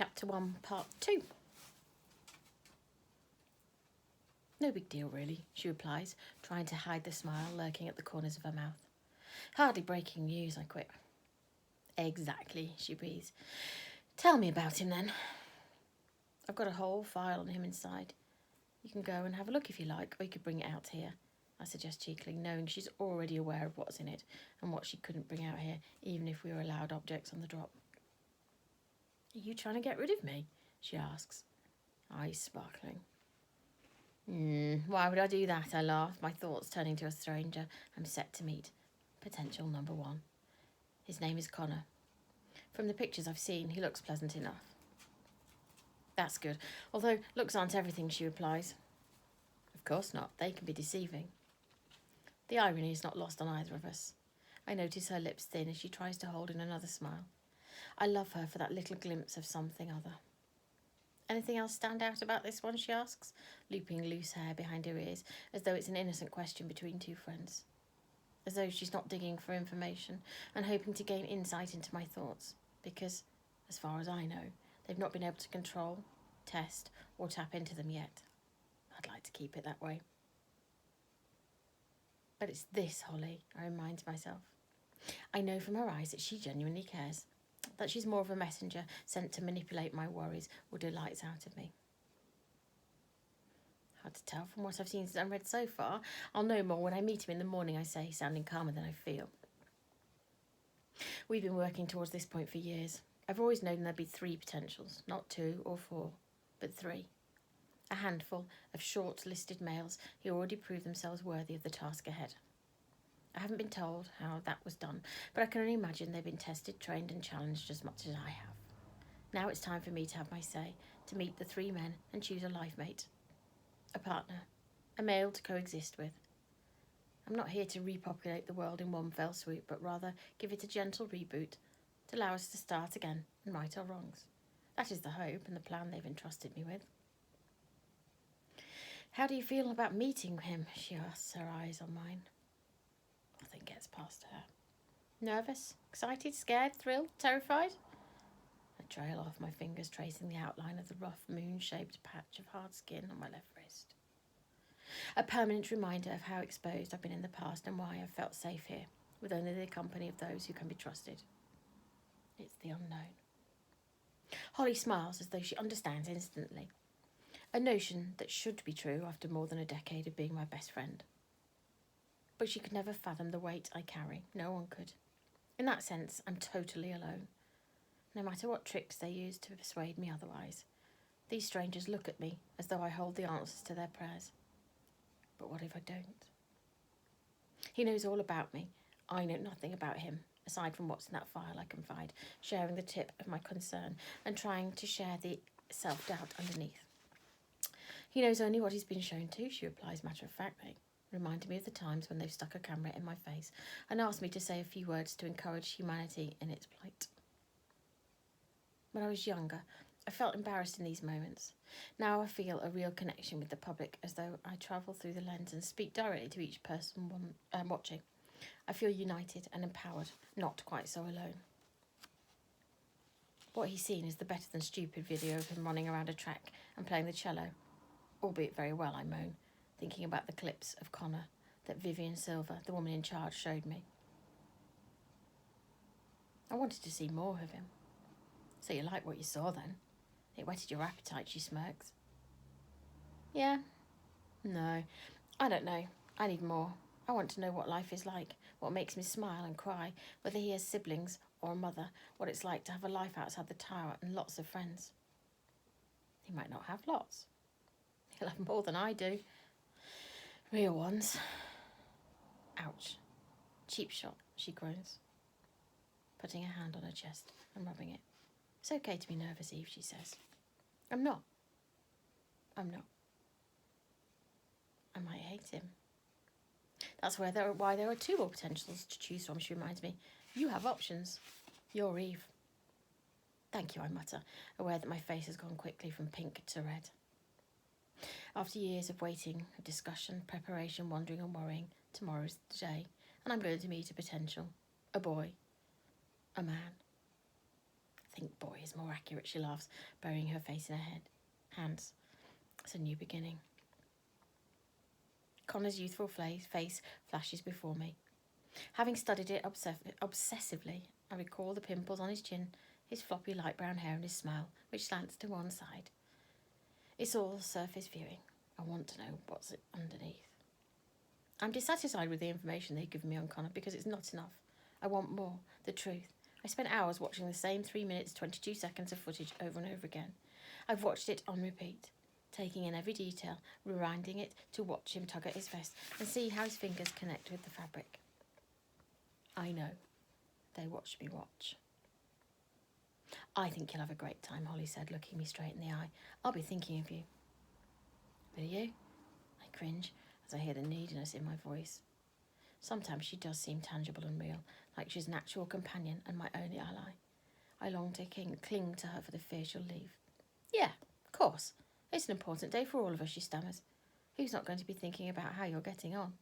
Chapter 1, Part 2. No big deal, really, she replies, trying to hide the smile lurking at the corners of her mouth. Hardly breaking news, I quit. Exactly, she breathes. Tell me about him, then. I've got a whole file on him inside. You can go and have a look if you like, or you could bring it out here, I suggest cheekily, knowing she's already aware of what's in it and what she couldn't bring out here, even if we were allowed objects on the drop. Are you trying to get rid of me? She asks, eyes sparkling. Why would I do that? I laugh, my thoughts turning to a stranger I'm set to meet. Potential number 1. His name is Connor. From the pictures I've seen, he looks pleasant enough. That's good, although looks aren't everything, she replies. Of course not, they can be deceiving. The irony is not lost on either of us. I notice her lips thin as she tries to hold in another smile. I love her for that little glimpse of something other. Anything else stand out about this one, she asks, looping loose hair behind her ears, as though it's an innocent question between two friends. As though she's not digging for information and hoping to gain insight into my thoughts, because, as far as I know, they've not been able to control, test, or tap into them yet. I'd like to keep it that way. But it's this, Holly, I remind myself. I know from her eyes that she genuinely cares, that she's more of a messenger sent to manipulate my worries or delights out of me. Hard to tell from what I've seen and read so far. I'll know more when I meet him in the morning, I say, sounding calmer than I feel. We've been working towards this point for years. I've always known there'd be 3 potentials, not 2 or 4, but 3. A handful of short-listed males who already proved themselves worthy of the task ahead. I haven't been told how that was done, but I can only imagine they've been tested, trained and challenged as much as I have. Now it's time for me to have my say, to meet the 3 men and choose a life mate. A partner, a male to coexist with. I'm not here to repopulate the world in one fell swoop, but rather give it a gentle reboot to allow us to start again and right our wrongs. That is the hope and the plan they've entrusted me with. How do you feel about meeting him? She asks, her eyes on mine. Nothing gets past her. Nervous, excited, scared, thrilled, terrified? I trail off, my fingers tracing the outline of the rough moon-shaped patch of hard skin on my left wrist. A permanent reminder of how exposed I've been in the past and why I've felt safe here, with only the company of those who can be trusted. It's the unknown. Holly smiles as though she understands instantly. A notion that should be true after more than a decade of being my best friend. But she could never fathom the weight I carry. No one could. In that sense, I'm totally alone. No matter what tricks they use to persuade me otherwise, these strangers look at me as though I hold the answers to their prayers. But what if I don't? He knows all about me. I know nothing about him, aside from what's in that file I confide, sharing the tip of my concern and trying to share the self-doubt underneath. He knows only what he's been shown to, she replies matter-of-factly, reminding me of the times when they've stuck a camera in my face and asked me to say a few words to encourage humanity in its plight. When I was younger, I felt embarrassed in these moments. Now I feel a real connection with the public, as though I travel through the lens and speak directly to each person watching. I feel united and empowered, not quite so alone. What he's seen is the better than stupid video of him running around a track and playing the cello. Albeit very well, I moan, thinking about the clips of Connor that Vivian Silver, the woman in charge, showed me. I wanted to see more of him. So you like what you saw then? It whetted your appetite, she smirks. Yeah. No, I don't know. I need more. I want to know what life is like, what makes me smile and cry, whether he has siblings or a mother, what it's like to have a life outside the tower and lots of friends. He might not have lots. He'll have more than I do. Real ones. Ouch. Cheap shot, she groans, putting her hand on her chest and rubbing it. It's okay to be nervous, Eve, she says. I'm not. I might hate him. That's why there are 2 more potentials to choose from, she reminds me. You have options. You're Eve. Thank you, I mutter, aware that my face has gone quickly from pink to red. After years of waiting, of discussion, preparation, wondering and worrying, tomorrow's the day, and I'm going to meet a potential. A boy. A man. Think boy is more accurate, she laughs, burying her face in her hands. It's a new beginning. Connor's youthful face flashes before me. Having studied it obsessively, I recall the pimples on his chin, his floppy light brown hair and his smile, which slants to one side. It's all surface viewing. I want to know what's underneath. I'm dissatisfied with the information they've given me on Connor because it's not enough. I want more, the truth. I spent hours watching the same 3 minutes, 22 seconds of footage over and over again. I've watched it on repeat, taking in every detail, rewinding it to watch him tug at his vest and see how his fingers connect with the fabric. I know. They watched me watch. I think you'll have a great time, Holly said, looking me straight in the eye. I'll be thinking of you. Will you? I cringe as I hear the neediness in my voice. Sometimes she does seem tangible and real, like she's an actual companion and my only ally. I long to cling to her for the fear she'll leave. Yeah, of course. It's an important day for all of us, she stammers. Who's not going to be thinking about how you're getting on?